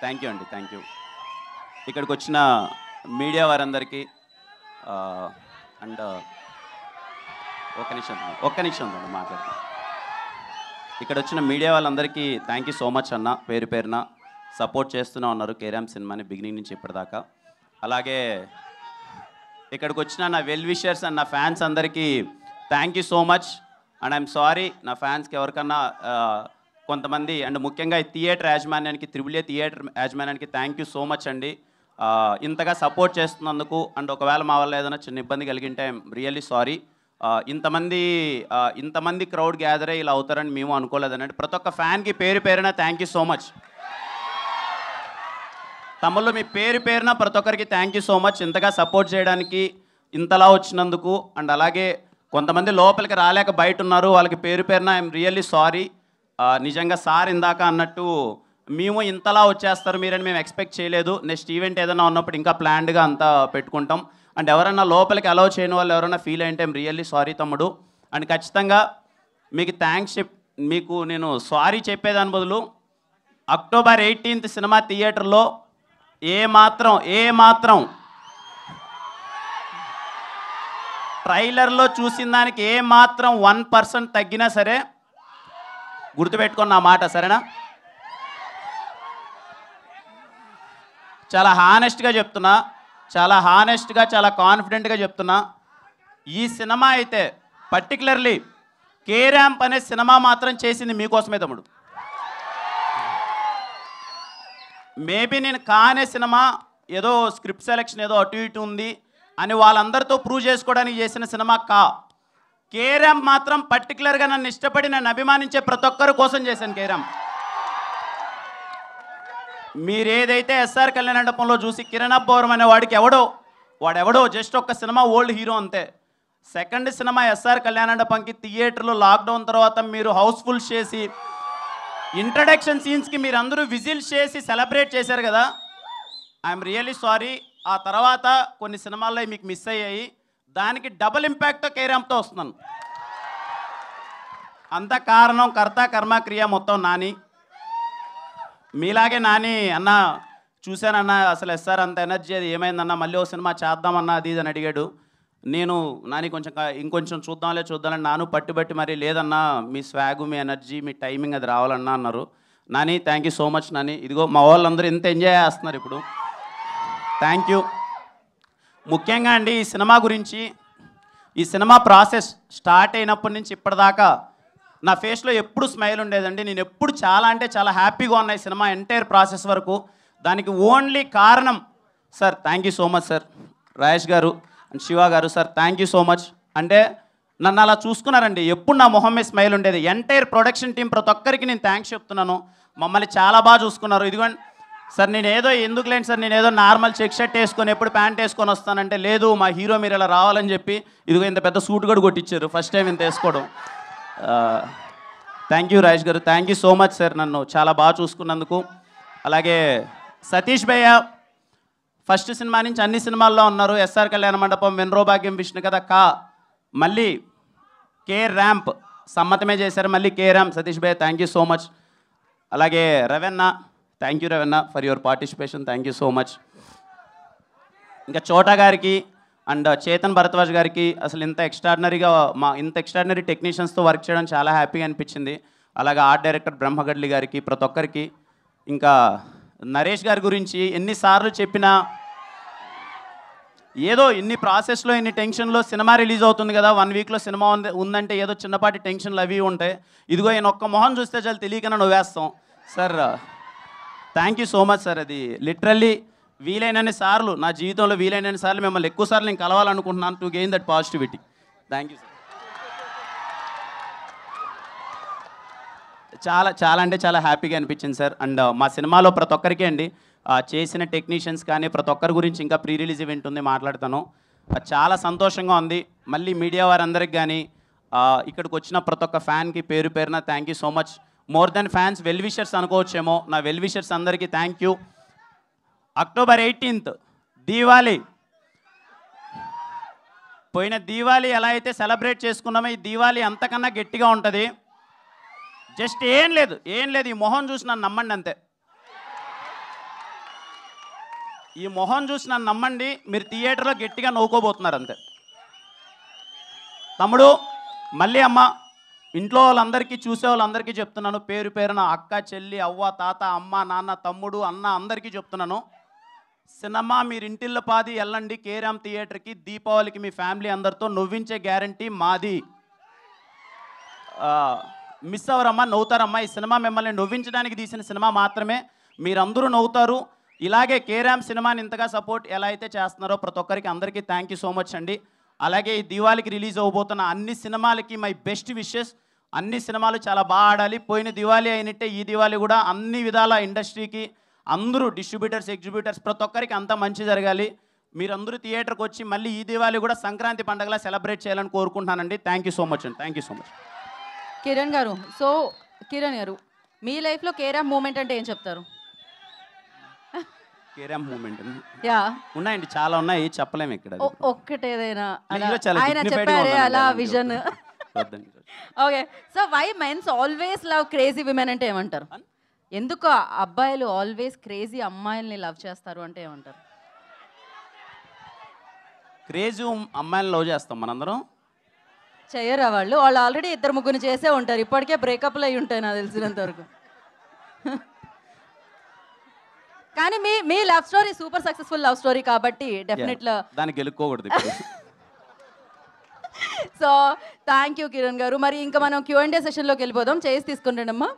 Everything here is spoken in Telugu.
థ్యాంక్ యూ అండి, థ్యాంక్ యూ. ఇక్కడికి వచ్చిన మీడియా వారందరికీ అండ్ ఒక్క నిమిషం మాట్లాడతాను. ఇక్కడ వచ్చిన మీడియా వాళ్ళందరికీ థ్యాంక్ యూ సో మచ్ అన్న, పేరు పేరున సపోర్ట్ చేస్తూనే ఉన్నారు కేరామ్ సినిమాని బిగినింగ్ నుంచి ఇప్పటిదాకా. అలాగే ఇక్కడికి వచ్చిన నా వెల్ విషర్స్ అండ్ నా ఫ్యాన్స్ అందరికీ thank you so much. And I'm sorry నా ఫ్యాన్స్కి ఎవరికన్నా కొంతమంది అండ్ ముఖ్యంగా ఈ థియేటర్ యాజమాన్యానికి, త్రిబుల్ ఏ థియేటర్ యాజమాన్యానికి థ్యాంక్ యూ సో మచ్ అండి. ఇంతగా సపోర్ట్ చేస్తున్నందుకు. అండ్ ఒకవేళ మా వల్ల ఏదైనా చిన్న ఇబ్బంది కలిగింటే ఐఎమ్ రియల్లీ సారీ. ఇంతమంది క్రౌడ్ గ్యాదర్ అయ్యి ఇలా అవుతారని మేము అనుకోలేదనండి. ప్రతి ఒక్క ఫ్యాన్కి పేరు పేరున థ్యాంక్ యూ సో మచ్. తమ్ముళ్ళు మీ పేరు పేరున ప్రతి ఒక్కరికి థ్యాంక్ యూ సో మచ్ ఇంతగా సపోర్ట్ చేయడానికి, ఇంతలా వచ్చినందుకు. అండ్ అలాగే కొంతమంది లోపలికి రాలేక బయట ఉన్నారు, వాళ్ళకి పేరు పేరున ఐఎమ్ రియల్లీ సారీ. నిజంగా సార్ ఇందాక అన్నట్టు మేము ఇంతలా వచ్చేస్తారు మీరని మేము ఎక్స్పెక్ట్ చేయలేదు. నెక్స్ట్ ఈవెంట్ ఏదైనా ఉన్నప్పుడు ఇంకా ప్లాన్డ్గా అంతా పెట్టుకుంటాం. అండ్ ఎవరైనా లోపలికి అలౌ చేయని వాళ్ళు ఎవరైనా ఫీల్ అయింటే ఐఎమ్ రియల్లీ సారీ తమ్ముడు. అండ్ ఖచ్చితంగా మీకు మీకు నేను సారీ చెప్పేదాని బదులు అక్టోబర్ 18th సినిమా థియేటర్లో ఏ మాత్రం ట్రైలర్లో చూసిన దానికి ఏ మాత్రం 1% తగ్గినా సరే గుర్తుపెట్టుకున్న ఆ మాట, సరేనా? చాలా హానెస్ట్గా చెప్తున్నా, చాలా కాన్ఫిడెంట్గా చెప్తున్నా. ఈ సినిమా అయితే పర్టికులర్లీ కేరాంప్ అనే సినిమా మాత్రం చేసింది మీకోసమే తమ్ముడు. మేబీ నేను కానే సినిమా ఏదో స్క్రిప్ట్ సెలెక్షన్ ఏదో అటు ఇటు ఉంది అని వాళ్ళందరితో ప్రూవ్ చేసుకోవడానికి చేసిన సినిమా కేరాంప్ మాత్రం పర్టికులర్గా నన్ను ఇష్టపడి నన్ను అభిమానించే ప్రతి ఒక్కరి కోసం చేశాను కేరాంప్. మీరు ఏదైతే ఎస్ఆర్ కళ్యాణ మండపంలో చూసి కిరణ్ అబ్బవరం అనే వాడెవడో జస్ట్ ఒక్క సినిమా ఓల్డ్ హీరో అంతే. సెకండ్ సినిమా ఎస్ఆర్ కళ్యాణ మండపంకి థియేటర్లో లాక్డౌన్ తర్వాత మీరు హౌస్ఫుల్ చేసి ఇంట్రడక్షన్ సీన్స్కి మీరు అందరూ విజిల్స్ చేసి సెలబ్రేట్ చేశారు కదా, ఐఎమ్ రియల్లీ సారీ. ఆ తర్వాత కొన్ని సినిమాల్లో మీకు మిస్ అయ్యాయి, దానికి డబుల్ ఇంపాక్ట్తో కేరాంప్తో వస్తున్నాను. అంత కారణం కర్త కర్మ క్రియ మొత్తం నాని. మీలాగే నాని అన్న చూశానన్నా అసలు ఎస్ఆర్ అంత ఎనర్జీ అది ఏమైందన్నా, మళ్ళీ ఓ సినిమా చేద్దామన్నా అది అని అడిగాడు. నేను నాని ఇంకొంచెం చూద్దామని నాను పట్టుబట్టి మరి లేదన్నా మీ స్వాగు, మీ ఎనర్జీ, మీ టైమింగ్ అది రావాలన్నా అన్నారు. Nani thank you so much Nani. ఇదిగో మా వాళ్ళందరూ ఎంత ఎంజాయ్ చేస్తున్నారు ఇప్పుడు, థ్యాంక్ యూ. ముఖ్యంగా అండి ఈ సినిమా గురించి, ఈ సినిమా ప్రాసెస్ స్టార్ట్ అయినప్పటి నుంచి ఇప్పటిదాకా నా ఫేస్లో ఎప్పుడు స్మైల్ ఉండేదండి. నేను ఎప్పుడు చాలా హ్యాపీగా ఉన్న ఈ సినిమా ఎంటైర్ ప్రాసెస్ వరకు. దానికి ఓన్లీ కారణం sir, thank you so much sir, Rajesh గారు అండ్ శివ గారు sir, thank you so much. అంటే నన్ను అలా చూసుకున్నారండి, ఎప్పుడు నా మొహం మీద స్మైల్ ఉండేది. ఎంటైర్ ప్రొడక్షన్ టీం ప్రతి ఒక్కరికి నేను థ్యాంక్స్ చెప్తున్నాను, మమ్మల్ని చాలా బాగా చూసుకున్నారు. ఇదిగోండి సార్, ఎందుకులేండి సార్, నేను ఏదో నార్మల్ చెక్ షర్ట్ వేసుకొని ఎప్పుడు ప్యాంట్ వేసుకొని వస్తానంటే, లేదు మా హీరో మీరు ఇలా రావాలని చెప్పి ఇదిగో ఇంత పెద్ద సూట్ కూడా కొట్టించారు ఫస్ట్ టైం ఇంత వేసుకోవడం. థ్యాంక్ యూ రాజేష్ గారు, thank you so much sir, నన్ను చాలా బాగా చూసుకున్నందుకు. అలాగే సతీష్ భయ్య ఫస్ట్ సినిమా నుంచి అన్ని సినిమాల్లో ఉన్నారు. ఎస్ఆర్ కళ్యాణ మండపం, వెన్రో భాగ్యం, విష్ణు కథ, మళ్ళీ కే ర్యాంప్ సమ్మతమే చేశారు, మళ్ళీ కే ర్యాంప్. సతీష్ భయ్య థ్యాంక్ యూ సో మచ్. అలాగే Ravanna, thank you Ravanna for your participation, thank you so much. ఇంకా చోటా గారికి అండ్ చేతన్ భరద్వాజ్ గారికి అసలు ఇంత ఎక్స్ట్రాడినరీ టెక్నీషియన్స్తో వర్క్ చేయడం చాలా హ్యాపీగా అనిపించింది. అలాగే ఆర్ట్ డైరెక్టర్ బ్రహ్మగడ్లి గారికి, ప్రతి ఒక్కరికి. ఇంకా నరేష్ గారి గురించి ఎన్నిసార్లు చెప్పినా ఏదో ఇన్ని ప్రాసెస్లో ఇన్ని టెన్షన్లో సినిమా రిలీజ్ అవుతుంది కదా, 1 వీక్లో సినిమా ఉందంటే ఏదో చిన్నపాటి టెన్షన్లు అవి ఉంటాయి. ఇదిగో ఈయన ఒక్క మొహం చూస్తే చాలా తెలియకనే నవ్వేస్తాం sir. Thank you so much sir. అది లిటరల్లీ వీలైనన్ని సార్లు నా జీవితంలో వీలైనన్ని సార్లు మిమ్మల్ని ఎక్కువ సార్లు నేను కలవాలనుకుంటున్నాను to gain that positivity. Thank you sir. చాలా హ్యాపీగా అనిపించింది సార్. అండ్ మా సినిమాలో ప్రతి ఒక్కరికి అండి చేసిన టెక్నీషియన్స్ కానీ ప్రతి ఒక్కరి గురించి ఇంకా ప్రీ రిలీజ్ ఈవెంట్ ఉంది, మాట్లాడతాను. చాలా సంతోషంగా ఉంది. మళ్ళీ మీడియా వారందరికి కానీ ఇక్కడికి వచ్చిన ప్రతి ఒక్క ఫ్యాన్కి పేరు పేరున thank you so much. More than fans, well wishers అనుకోవచ్చేమో. నా వెల్ విషర్స్ అందరికీ thank you. October 18th Diwali. పోయిన దీవాలి ఎలా అయితే సెలబ్రేట్ చేసుకున్నామో ఈ దీవాలి అంతకన్నా గట్టిగా ఉంటుంది. జస్ట్ ఏం లేదు ఈ మొహం చూసి నన్ను నమ్మండి అంతే. ఈ మొహం చూసి నన్ను నమ్మండి, మీరు థియేటర్లో గట్టిగా నవ్వుకోబోతున్నారు అంతే. తమ్ముడు మళ్ళీ అమ్మ, ఇంట్లో వాళ్ళందరికీ చూసే వాళ్ళందరికీ చెప్తున్నాను, పేరు పేరున అక్క, చెల్లి, అవ్వ, తాత, అమ్మ, నాన్న, తమ్ముడు, అన్న అందరికీ చెప్తున్నాను, సినిమా మీరు ఇంటిల్లో పాది వెళ్ళండి కేరామ్ థియేటర్కి. దీపావళికి మీ ఫ్యామిలీ అందరితో నవ్వించే గ్యారంటీ మాది. మిస్ అవ్వరమ్మా, నవ్వుతారమ్మా. ఈ సినిమా మిమ్మల్ని నవ్వించడానికి తీసిన సినిమా మాత్రమే. మీరందరూ నవ్వుతారు. ఇలాగే కేరామ్ సినిమాని ఇంతగా సపోర్ట్ ఎలా అయితే చేస్తున్నారో ప్రతి ఒక్కరికి అందరికీ థ్యాంక్ యూ సో మచ్ అండి. అలాగే ఈ దివాళికి రిలీజ్ అవ్వబోతున్న అన్ని సినిమాలకి మై బెస్ట్ విషెస్. అన్ని సినిమాలు చాలా బాగా ఆడాలి. పోయిన దివాళీ అయినట్టే ఈ దివాళీ కూడా అన్ని విధాల ఇండస్ట్రీకి, అందరూ డిస్ట్రిబ్యూటర్స్, ఎగ్జిబ్యూటర్స్ ప్రతి ఒక్కరికి అంతా మంచి జరగాలి. మీరందరూ థియేటర్కి వచ్చి మళ్ళీ ఈ దివాళీ కూడా సంక్రాంతి పండుగలా సెలబ్రేట్ చేయాలని కోరుకుంటున్నానండి. థ్యాంక్ యూ సో మచ్ అండి. Thank you so much. Kiran గారు, సో కిరణ్ గారు, మీ లైఫ్లో కేరామ్ మూమెంట్ అంటే ఏం చెప్తారు? కేరామ్ మూమెంట్ యా ఉన్నాయండి, చాలా ఉన్నాయి, చెప్పలేము ఇక్కడ. ఒక్కటేదైనా ఆయన చెప్పారే అలా vision. Okay, so why men's always love crazy women అంటే ఏమంటారు? ఎందుకు అబ్బాయిలు ఆల్వేస్ క్రేజీ అమ్మాయిల్ని లవ్ చేస్తారు అంటే ఏమంటారు? క్రేజీ అమ్మాయిని లవ్ చేస్తాం మనందరం. చెయ్యరా వాళ్ళు ఆల్రెడీ ఇద్దరు ముగ్గురు చేసే ఉంటారు. ఇప్పటికే బ్రేకప్లు అయి ఉంటాయి నాకు తెలిసినంత వరకు. కానీ మీ love story super successful love story కాబట్టి డెఫినెట్లీ దాన్ని గెలుక్కోకూడదు. సో థ్యాంక్ యూ కిరణ్ గారు. మరి ఇంకా మనం Q&A సెషన్లోకి వెళ్ళిపోదాం. చేసి తీసుకుంటానమ్మా.